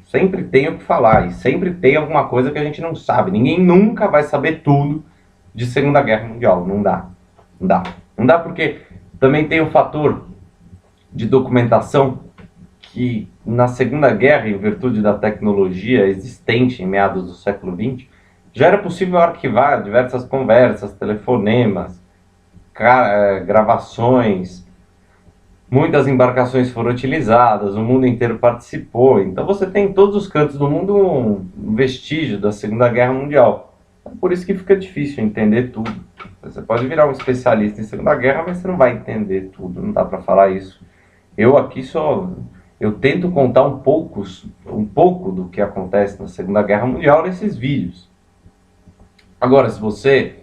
Sempre tem o que falar, e sempre tem alguma coisa que a gente não sabe. Ninguém nunca vai saber tudo de Segunda Guerra Mundial. Não dá. Não dá. Não dá porque também tem o fator de documentação que na Segunda Guerra, em virtude da tecnologia existente em meados do século XX, já era possível arquivar diversas conversas, telefonemas, gravações. Muitas embarcações foram utilizadas, o mundo inteiro participou. Então você tem em todos os cantos do mundo um vestígio da Segunda Guerra Mundial. É por isso que fica difícil entender tudo. Você pode virar um especialista em Segunda Guerra, mas você não vai entender tudo, não dá para falar isso. Eu aqui eu tento contar um pouco do que acontece na Segunda Guerra Mundial nesses vídeos. Agora, se você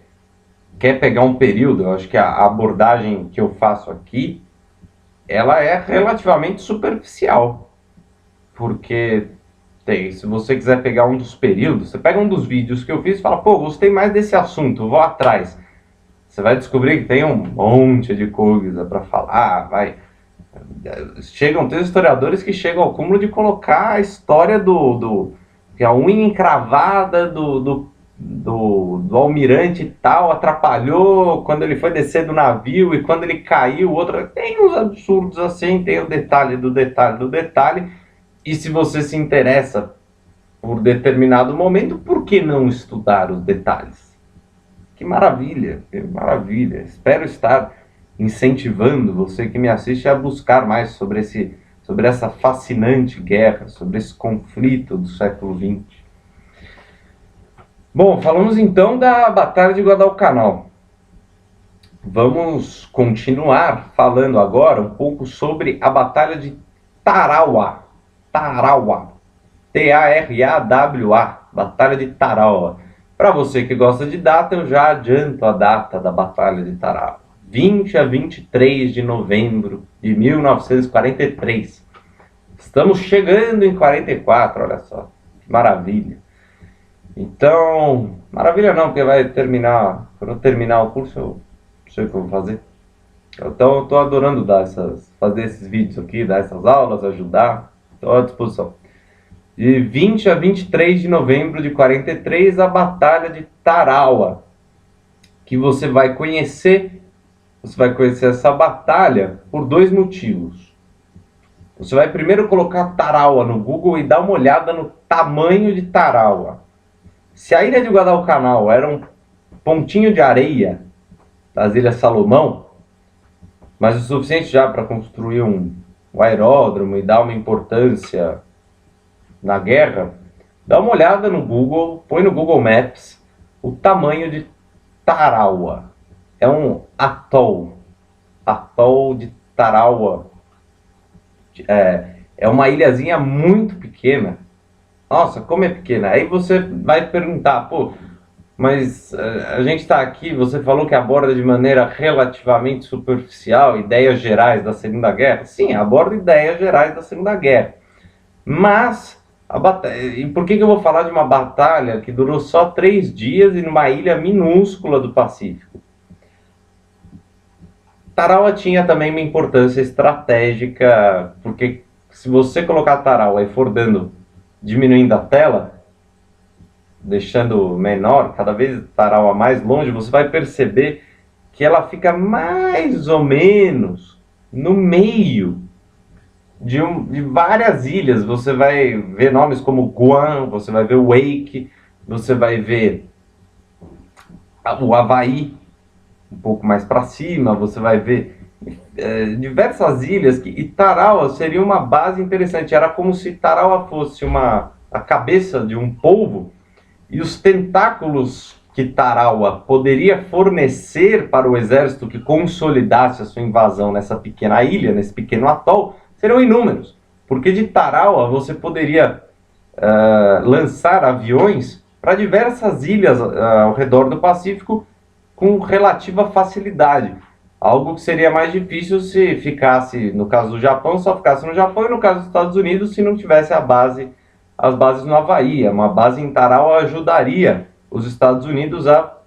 quer pegar um período, eu acho que a abordagem que eu faço aqui, ela é relativamente superficial. Porque se você quiser pegar um dos períodos, você pega um dos vídeos que eu fiz e fala, pô, gostei mais desse assunto, vou atrás. Você vai descobrir que tem um monte de coisa para falar, tem historiadores que chegam ao cúmulo de colocar a história que a unha encravada do almirante tal atrapalhou quando ele foi descer do navio, e quando ele caiu, tem uns absurdos assim, tem o detalhe do detalhe do detalhe. E se você se interessa por determinado momento, por que não estudar os detalhes? Que maravilha, que maravilha. Espero estar incentivando você que me assiste a buscar mais sobre essa fascinante guerra, sobre esse conflito do século XX. Bom, falamos então da Batalha de Guadalcanal. Vamos continuar falando agora um pouco sobre a Batalha de Tarawa. Tarawa. T-A-R-A-W-A. Batalha de Tarawa. Para você que gosta de data, eu já adianto a data da Batalha de Tarawa. 20 a 23 de novembro de 1943. Estamos chegando em 44, olha só. Que maravilha. Então, maravilha não, porque vai terminar, quando eu terminar o curso, eu não sei o que eu vou fazer. Então, eu estou adorando fazer esses vídeos aqui, dar essas aulas, ajudar. Estou à disposição. De 20 a 23 de novembro de 43, a Batalha de Tarawa, que você vai conhecer essa batalha por dois motivos. Você vai primeiro colocar Tarawa no Google e dar uma olhada no tamanho de Tarawa. Se a ilha de Guadalcanal era um pontinho de areia das Ilhas Salomão, mas o suficiente já para construir um aeródromo e dar uma importância na guerra, dá uma olhada no Google, põe no Google Maps o tamanho de Tarawa. É um atol de Tarawa. É uma ilhazinha muito pequena. Nossa, como é pequena. Aí você vai perguntar, pô, mas a gente está aqui, você falou que aborda de maneira relativamente superficial ideias gerais da Segunda Guerra. Sim, aborda ideias gerais da Segunda Guerra. Mas, e por que eu vou falar de uma batalha que durou só 3 dias e numa ilha minúscula do Pacífico? Tarawa tinha também uma importância estratégica, porque se você colocar Tarawa e for diminuindo a tela, deixando menor, cada vez Tarawa mais longe, você vai perceber que ela fica mais ou menos no meio de várias ilhas. Você vai ver nomes como Guam, você vai ver Wake, você vai ver o Havaí um pouco mais para cima, você vai ver diversas ilhas, e Tarawa seria uma base interessante. Era como se Tarawa fosse a cabeça de um polvo, e os tentáculos que Tarawa poderia fornecer para o exército que consolidasse a sua invasão nessa pequena ilha, nesse pequeno atol, seriam inúmeros. Porque de Tarawa você poderia lançar aviões para diversas ilhas ao redor do Pacífico com relativa facilidade. Algo que seria mais difícil se ficasse, no caso do Japão, só ficasse no Japão, e no caso dos Estados Unidos, se não tivesse as bases no Havaí. Uma base em Tarawa ajudaria os Estados Unidos a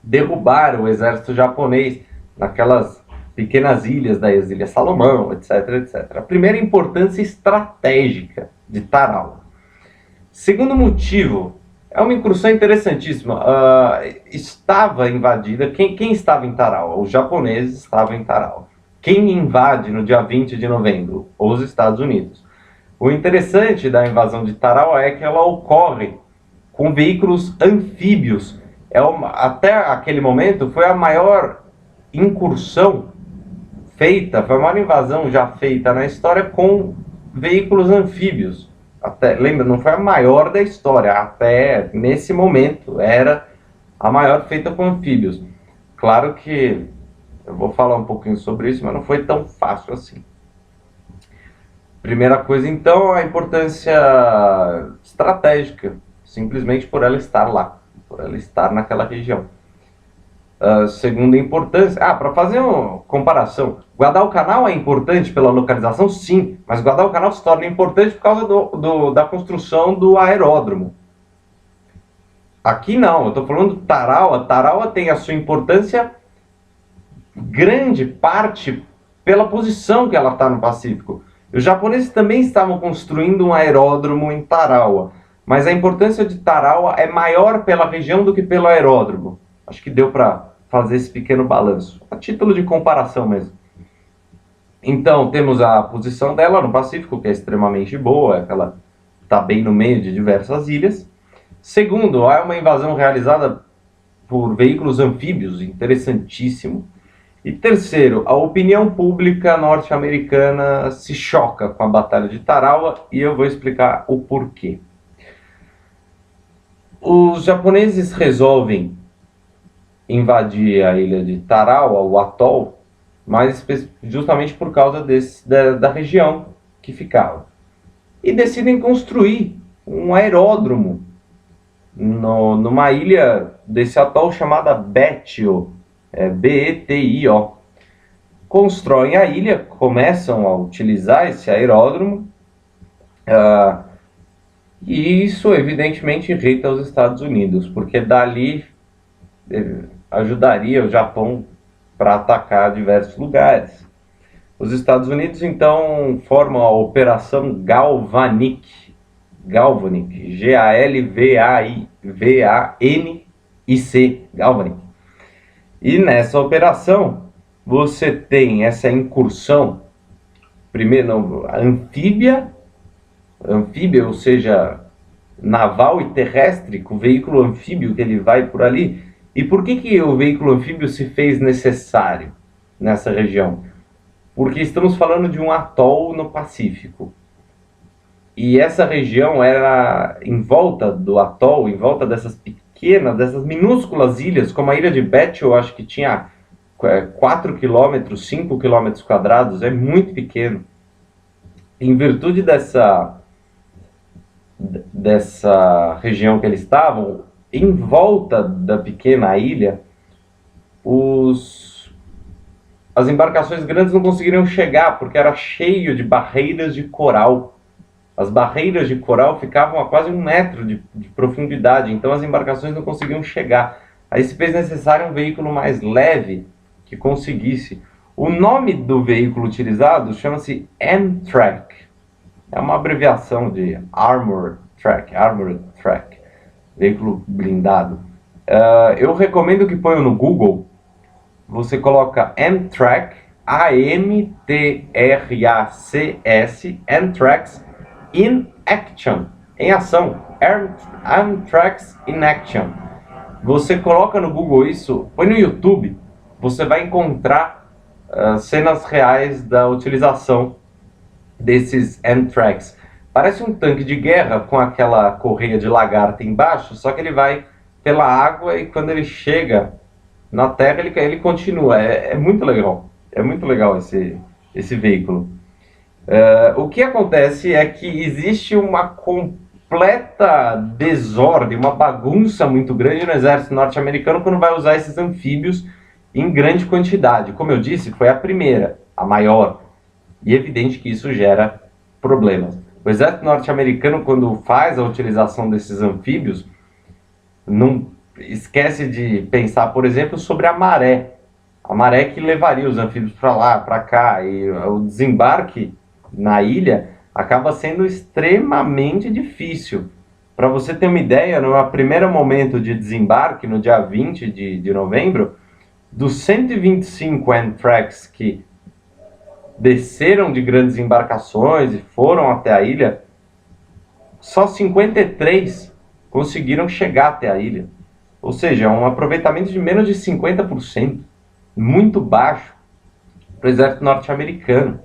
derrubar o exército japonês naquelas pequenas ilhas das Ilhas Salomão, etc, etc. A primeira importância estratégica de Tarawa. Segundo motivo, é uma incursão interessantíssima. Estava invadida. Quem estava em Tarawa? Os japoneses estavam em Tarawa. Quem invade no dia 20 de novembro? Os Estados Unidos. O interessante da invasão de Tarawa é que ela ocorre com veículos anfíbios. Até aquele momento foi a maior incursão feita, foi a maior invasão já feita na história com veículos anfíbios. Lembra, não foi a maior da história, até nesse momento era a maior feita com anfíbios. Claro que eu vou falar um pouquinho sobre isso, mas não foi tão fácil assim. Primeira coisa, então, a importância estratégica, simplesmente por ela estar lá, por ela estar naquela região. Segunda importância, para fazer uma comparação, Guadalcanal é importante pela localização? Sim, mas Guadalcanal se torna importante por causa da construção do aeródromo. Aqui não, eu estou falando de Tarawa. Tarawa tem a sua importância grande parte pela posição que ela está no Pacífico. Os japoneses também estavam construindo um aeródromo em Tarawa, mas a importância de Tarawa é maior pela região do que pelo aeródromo. Acho que deu para fazer esse pequeno balanço, a título de comparação mesmo. Então, temos a posição dela no Pacífico, que é extremamente boa, ela está bem no meio de diversas ilhas. Segundo, é uma invasão realizada por veículos anfíbios, interessantíssimo. E terceiro, a opinião pública norte-americana se choca com a Batalha de Tarawa, e eu vou explicar o porquê. Os japoneses resolvem invadir a ilha de Tarawa, o atol, mas justamente por causa da região que ficava. E decidem construir um aeródromo numa ilha desse atol chamada Betio, Betio. Constroem a ilha, começam a utilizar esse aeródromo, e isso evidentemente irrita os Estados Unidos, porque dali ajudaria o Japão para atacar diversos lugares. Os Estados Unidos então formam a Operação Galvanic, G-A-L-V-A-N-I-C, Galvanic. E nessa operação você tem essa incursão, primeiro anfíbia, ou seja, naval e terrestre, com o veículo anfíbio que ele vai por ali. E por que o veículo anfíbio se fez necessário nessa região? Porque estamos falando de um atol no Pacífico. E essa região era em volta do atol, em volta dessas minúsculas ilhas, como a ilha de Betio, eu acho que tinha 4 km, 5 km quadrados, é muito pequeno. Em virtude dessa região que eles estavam, em volta da pequena ilha, as embarcações grandes não conseguiriam chegar, porque era cheio de barreiras de coral. As barreiras de coral ficavam a quase 1 metro de profundidade, então as embarcações não conseguiam chegar. Aí se fez necessário um veículo mais leve que conseguisse. O nome do veículo utilizado chama-se Amtrak. É uma abreviação de Armored Track, veículo blindado. Eu recomendo que ponham no Google. Você coloca Amtrak, A-M-T-R-A-C-S, Amtrak's in Action, em ação, Amtrak's in Action. Você coloca no Google isso, põe no YouTube, você vai encontrar cenas reais da utilização desses Amtraks. Parece um tanque de guerra com aquela correia de lagarta embaixo, só que ele vai pela água e quando ele chega na terra ele continua. É muito legal. É muito legal esse veículo. O que acontece é que existe uma completa desordem, uma bagunça muito grande no exército norte-americano quando vai usar esses anfíbios em grande quantidade. Como eu disse, foi a primeira, a maior. E é evidente que isso gera problemas. O exército norte-americano, quando faz a utilização desses anfíbios, não esquece de pensar, por exemplo, sobre a maré. A maré que levaria os anfíbios para lá, para cá. E o desembarque na ilha acaba sendo extremamente difícil. Para você ter uma ideia, no primeiro momento de desembarque, no dia 20 de novembro, dos 125 Amtraks que desceram de grandes embarcações e foram até a ilha, só 53 conseguiram chegar até a ilha. Ou seja, um aproveitamento de menos de 50%, muito baixo para o exército norte-americano.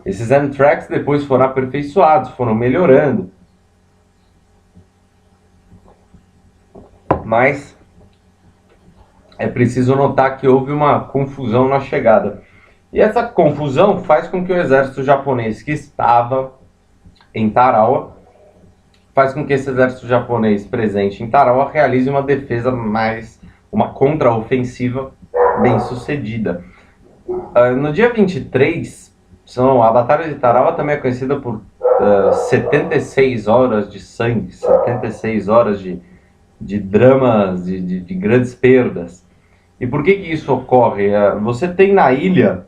Esses Amtraks depois foram aperfeiçoados, foram melhorando. Mas é preciso notar que houve uma confusão na chegada. E essa confusão faz com que o exército japonês que estava em Tarawa, faz com que esse exército japonês presente em Tarawa realize uma defesa uma contraofensiva bem sucedida. No dia 23, a Batalha de Tarawa também é conhecida por 76 horas de sangue, 76 horas de dramas, de grandes perdas. E por que isso ocorre? Você tem na ilha,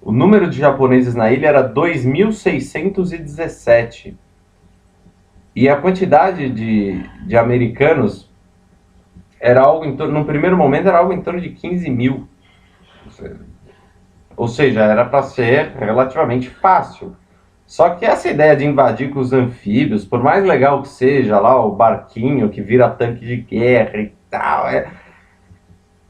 o número de japoneses na ilha era 2.617. E a quantidade de americanos era algo em torno, no primeiro momento era algo em torno de 15 mil. Ou seja, era para ser relativamente fácil. Só que essa ideia de invadir com os anfíbios, por mais legal que seja lá o barquinho que vira tanque de guerra e tal,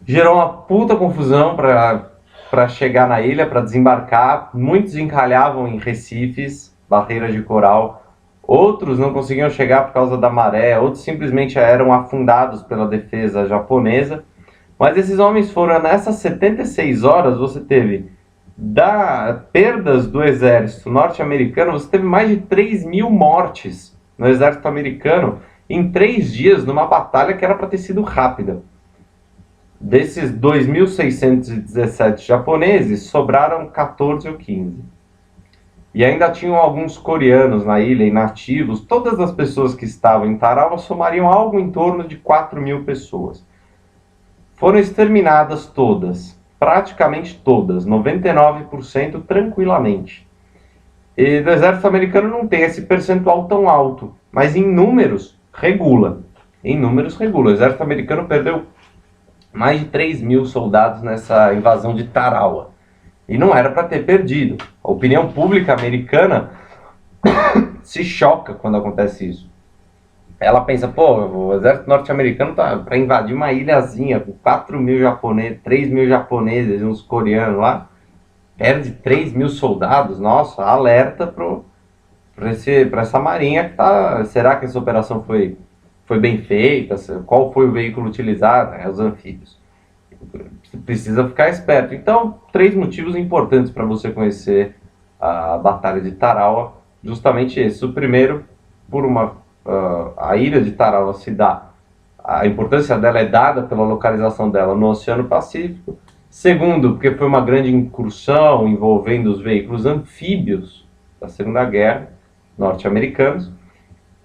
gerou uma puta confusão para chegar na ilha, para desembarcar. Muitos encalhavam em recifes, barreiras de coral. Outros não conseguiam chegar por causa da maré, outros simplesmente eram afundados pela defesa japonesa. Mas esses homens foram, nessas 76 horas, você teve perdas do exército norte-americano, você teve mais de 3 mil mortes no exército americano em 3 dias, numa batalha que era para ter sido rápida. Desses 2.617 japoneses, sobraram 14 ou 15. E ainda tinham alguns coreanos na ilha, inativos. Todas as pessoas que estavam em Tarawa somariam algo em torno de 4 mil pessoas. Foram exterminadas todas, praticamente todas, 99% tranquilamente. E o exército americano não tem esse percentual tão alto, mas em números regula. Em números regula. O exército americano perdeu mais de 3 mil soldados nessa invasão de Tarawa. E não era para ter perdido. A opinião pública americana se choca quando acontece isso. Ela pensa, pô, o exército norte-americano tá para invadir uma ilhazinha com 4 mil japoneses, 3 mil japoneses e uns coreanos lá, perde 3 mil soldados, nossa, alerta para essa marinha que tá. Será que essa operação foi bem feita? Qual foi o veículo utilizado? Os anfíbios. Precisa ficar esperto. Então, 3 motivos importantes para você conhecer a Batalha de Tarawa, justamente esse. O primeiro, a ilha de Tarawa se dá, a importância dela é dada pela localização dela no Oceano Pacífico. Segundo, porque foi uma grande incursão envolvendo os veículos anfíbios da Segunda Guerra norte-americanos.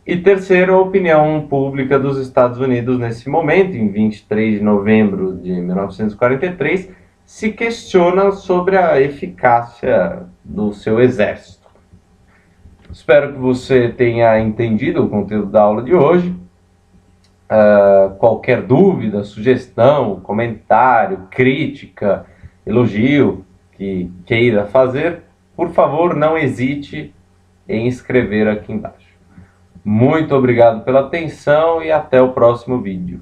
E terceiro, a opinião pública dos Estados Unidos nesse momento, em 23 de novembro de 1943, se questiona sobre a eficácia do seu exército. Espero que você tenha entendido o conteúdo da aula de hoje. Qualquer dúvida, sugestão, comentário, crítica, elogio que queira fazer, por favor, não hesite em escrever aqui embaixo. Muito obrigado pela atenção e até o próximo vídeo.